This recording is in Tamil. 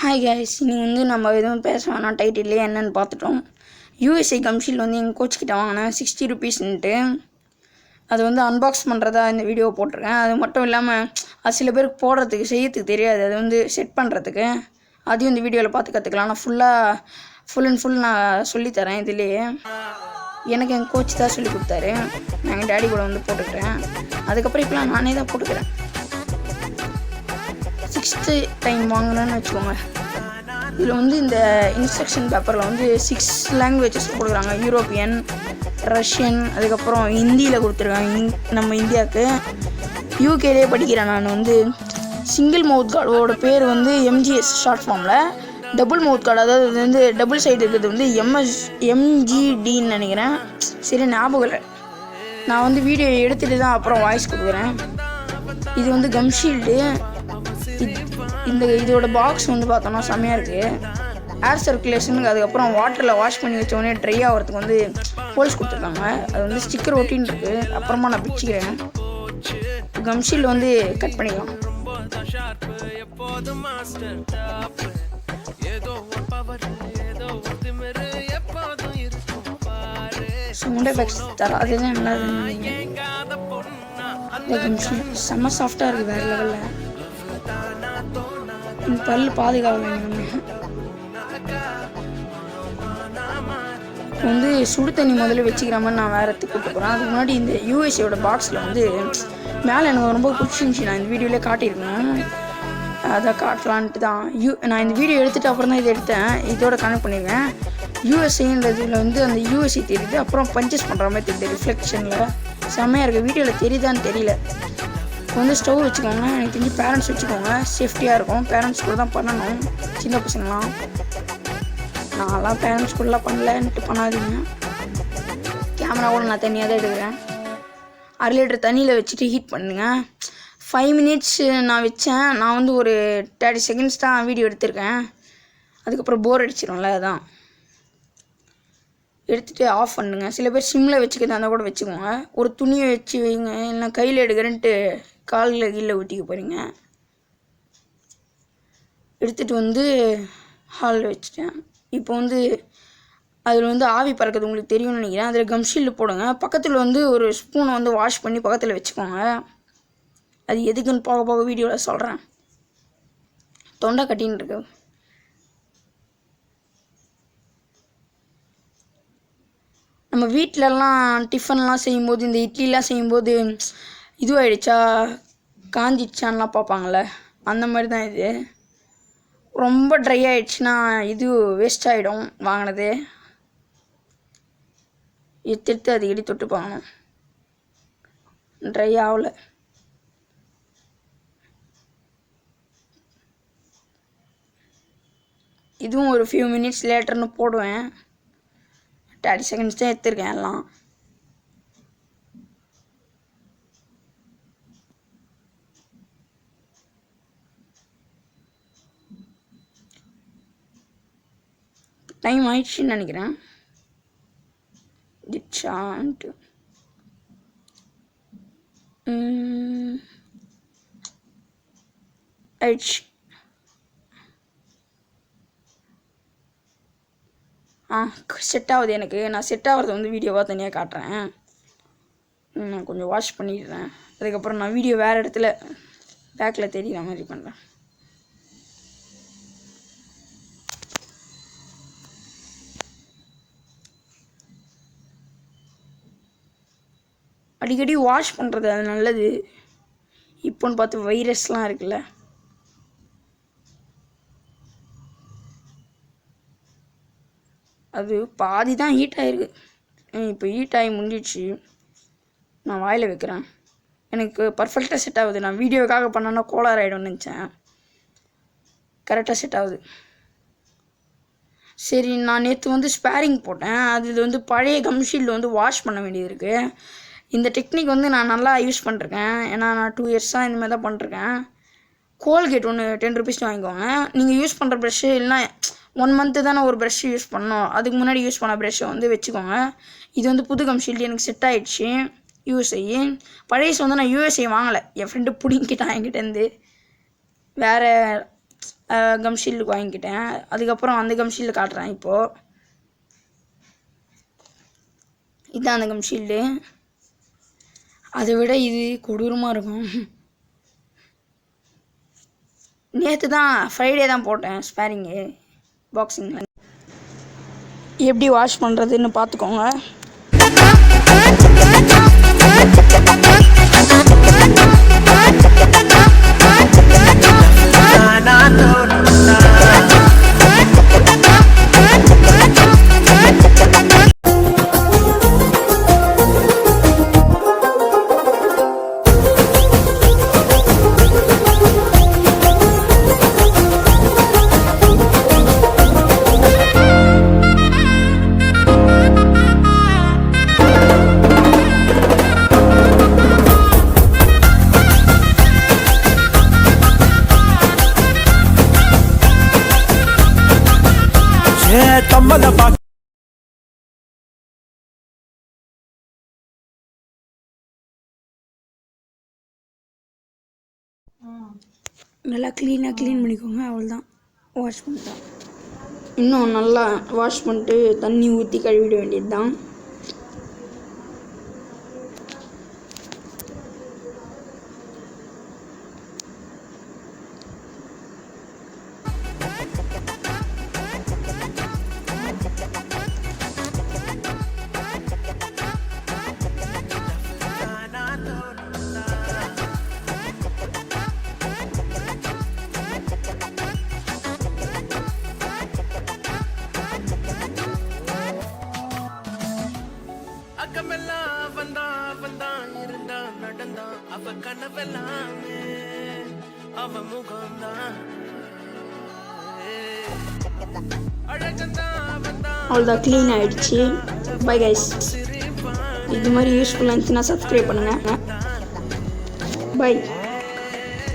ஹாய் கைஸ், நீங்கள் வந்து நம்ம எதுவும் பேச வேணாம், டைட்டிலே என்னென்னு பார்த்துட்டோம். யூஎஸ்ஏ கம்ஷீல் வந்து எங்கள் கோச்சிக்கிட்ட வாங்கினேன் 60 rupeesன்ட்டு. அது வந்து அன்பாக்ஸ் பண்ணுறதா இந்த வீடியோ போட்டிருக்கேன். அது மட்டும் இல்லாமல் அது சில பேருக்கு போடுறதுக்கு செய்யறதுக்கு தெரியாது, அது வந்து செட் பண்ணுறதுக்கு அதையும் இந்த வீடியோவில் பார்த்து கற்றுக்கலாம். நான் ஃபுல் அண்ட் ஃபுல் நான் சொல்லித்தரேன். இதுலேயே எனக்கு எங்கள் கோச் தான் சொல்லி கொடுத்தாரு. நான் எங்கள் டேடி கூட வந்து போட்டுக்கிறேன். அதுக்கப்புறம் இப்போலாம் நானே தான் போட்டுக்கிறேன். 6th டைம் வாங்கினேன்னு வச்சுக்கோங்க. இதில் வந்து இந்த இன்ஸ்ட்ரக்ஷன் பேப்பரில் வந்து 6 லாங்குவேஜஸ் கொடுக்குறாங்க. யூரோப்பியன், ரஷ்யன், அதுக்கப்புறம் ஹிந்தியில் கொடுத்துருக்காங்க நம்ம இந்தியாவுக்கு. யூகேலேயே படிக்கிறேன் நான். வந்து சிங்கிள் மவுத் கார்டோட பேர் வந்து எம்ஜிஎஸ் ஷார்ட் ஃபார்மில். டபுள் மவுத் கார்டு, அதாவது இது வந்து டபுள் சைடு இருக்கிறது வந்து எம்ஜிடின்னு நினைக்கிறேன். சரி ஞாபகம் இல்லை. நான் வந்து வீடியோ எடுத்துகிட்டு தான் அப்புறம் வாய்ஸ் கொடுக்குறேன். இது வந்து கம்ஷீல்டு. இதோட பாக்ஸ் வந்து பார்த்தோன்னா செம்மையாக இருக்குது. ஏர் சர்க்குலேஷனுக்கு, அதுக்கப்புறம் வாட்டரில் வாஷ் பண்ணி வச்சோடனே ட்ரை ஆகிறதுக்கு வந்து ஹோல்ஸ் கொடுத்துருக்காங்க. அது வந்து ஸ்டிக்கர் ஒட்டின்னு இருக்குது. அப்புறமா நான் பிச்சுக்கிறேன். கம்ஷீல்டு வந்து கட் பண்ணிக்கலாம். சவுண்ட் எஃபெக்ட்ஸ் தராதுன்னு என்ன கம்ஷீல் செம்ம சாஃப்டாக இருக்குது, வேறு லெவலில். பல் பாதுகாப்பு வந்து சுடு தண்ணி முதல்ல வச்சுக்கிற மாதிரி நான் வேறு எடுத்து கூப்பிட்டு போகிறேன். அதுக்கு முன்னாடி இந்த யூஎஸ்ஏயோட பாக்ஸில் வந்து மேலே எனக்கு ரொம்ப பிடிச்சிருந்துச்சி. நான் இந்த வீடியோவிலே காட்டியிருக்கேன், அதை காட்டலான்ட்டு தான் நான் இந்த வீடியோ எடுத்துகிட்டு அப்புறம் தான் இதை எடுத்தேன். இதோட கனெக்ட் பண்ணியிருக்கேன். யூஎஸ்ஏன்றதுல வந்து அந்த யூஎஸ்ஏ தெரியுது. அப்புறம் பர்ச்சேஸ் பண்ணுற மாதிரி தெரியுது ரிஃப்ளெக்ஷனில். செம்மையாக இருக்குது. வீடியோவில் தெரியுதான்னு தெரியல. வந்து ஸ்டவ் வச்சுக்கோங்க. எனக்கு தெரிஞ்சு பேரண்ட்ஸ் வச்சுக்கோங்க, சேஃப்டியாக இருக்கும். பேரண்ட்ஸ் கூட தான் பண்ணணும், சின்ன பசங்களாம். நான்லாம் பேரண்ட்ஸ் கூடலாம் பண்ணலன்ட்டு பண்ணாதீங்க. கேமரா கூட நான் தனியாக தான் எடுக்கிறேன். 1/2 லிட்டர் தண்ணியில் வச்சுட்டு ஹீட் பண்ணுங்க. 5 minutes நான் வச்சேன். நான் வந்து ஒரு 30 seconds தான் வீடியோ எடுத்திருக்கேன். அதுக்கப்புறம் போர் அடிச்சிடும்ல, அதான் எடுத்துகிட்டு ஆஃப் பண்ணுங்க. சில பேர் சிம்மில் வச்சுக்கிறதா இருந்தால் கூட வச்சுக்கோங்க. ஒரு துணியை வச்சு வைங்க, இல்லை கையில் எடுக்கிறேன்ட்டு காலில் கீழே ஊற்றிக்க போகிறீங்க. எடுத்துகிட்டு வந்து ஹாலில் வச்சுட்டேன். இப்போ வந்து அதில் வந்து ஆவி பறக்கிறது உங்களுக்கு தெரியும்னு நினைக்கிறேன். அதில் கம்ஷீல்டு போடுங்க. பக்கத்தில் வந்து ஒரு ஸ்பூனை வந்து வாஷ் பண்ணி பக்கத்தில் வச்சுக்கோங்க. அது எதுக்குன்னு போக போக வீடியோவில் சொல்கிறேன். தொண்டை கட்டின்னு இருக்கு. நம்ம வீட்டிலலாம் டிஃபன்லாம் செய்யும்போது, இந்த இட்லிலாம் செய்யும்போது இதுவாகிடுச்சா காஞ்சிடுச்சான்லாம் பார்ப்பாங்களே, அந்த மாதிரி தான் இது. ரொம்ப ட்ரை ஆகிடுச்சுன்னா இது வேஸ்ட் ஆகிடும் வாங்கினது. எடுத்து அடிக்கடி தொட்டு பார்க்கணும். ட்ரை ஆகலை. இதுவும் ஒரு few minutes லேட்டர்னு போடுவேன். 30 seconds தான் எடுத்திருக்கேன் எல்லாம். டைம் ஆயிடுச்சுன்னு நினைக்கிறேன். டிச்சான்ட்டு ஆயிடுச்சு. செட் ஆகுது எனக்கு. நான் செட் ஆகிறது வந்து வீடியோவாக தனியாக காட்டுறேன். நான் கொஞ்சம் வாஷ் பண்ணிடுறேன். அதுக்கப்புறம் நான் வீடியோ வேறு இடத்துல பேக்கில் தெரியுற மாதிரி பண்ணுறேன். அடிக்கடி வாஷ் பண்ணுறது அது நல்லது. இப்போன்னு பார்த்து வைரஸ்லாம் இருக்குல்ல. அது பாதி தான் ஹீட் ஆகிருக்கு. இப்போ ஹீட் ஆகி முடிஞ்சிடுச்சு. நான் வாயில் வைக்கிறேன். எனக்கு பர்ஃபெக்டாக செட் ஆகுது. நான் வீடியோக்காக பண்ணேன்னா கோளாறு ஆகிடும்னு நினச்சேன். கரெக்டாக செட் ஆகுது. சரி, நான் நேற்று வந்து ஸ்பேரிங் போட்டேன். அது வந்து பழைய கம்ஷீல்டு வந்து வாஷ் பண்ண வேண்டியது இருக்குது. இந்த டெக்னிக் வந்து நான் நல்லா யூஸ் பண்ணிருக்கேன். ஏன்னா நான் 2 years-ஆக இந்தமாதிரி தான் பண்ணிருக்கேன். கோல்கேட் ஒன்று 10 rupees வாங்கிக்கோங்க. நீங்கள் யூஸ் பண்ணுற ப்ரெஷ்ஷு இல்லைனா 1 month தானே ஒரு ப்ரெஷ் யூஸ் பண்ணோம். அதுக்கு முன்னாடி யூஸ் பண்ண ப்ரெஷ்ஷை வந்து வச்சுக்கோங்க. இது வந்து புது கம்ஷீல்டு எனக்கு செட் ஆகிடுச்சு. யூஎஸ்ஐ பழையசு வந்து நான் யூஎஸ்ஐ வாங்கலை. என் ஃப்ரெண்டு பிடிங்கிட்டான் என்கிட்டேருந்து. வேறு கம் ஷீல்டுக்கு வாங்கிக்கிட்டேன். அதுக்கப்புறம் அந்த கம் ஷீல்டு காட்டுறேன். இப்போது இதுதான் அந்த கம் ஷீல்டு. அதை விட இது கொடூரமாக இருக்கும். நேற்று தான் ஃப்ரைடே தான் போட்டேன் ஸ்பேரிங்கு பாக்ஸிங்கில். எப்படி வாஷ் பண்ணுறதுன்னு பார்த்துக்கோங்க. நல்லா க்ளீன் பண்ணிக்கோங்க. அவ்வளோதான், வாஷ் பண்ணிட்டேன். இன்னும் நல்லா வாஷ் பண்ணிட்டு தண்ணி ஊற்றி கழுவிட வேண்டியது தான். அவ்வளோதான், க்ளீன் ஆகிடுச்சு. Bye guys. இது மாதிரி யூஸ்ஃபுல்லாக இருந்துச்சுன்னா சப்ஸ்கிரைப் பண்ணுங்கள். பை.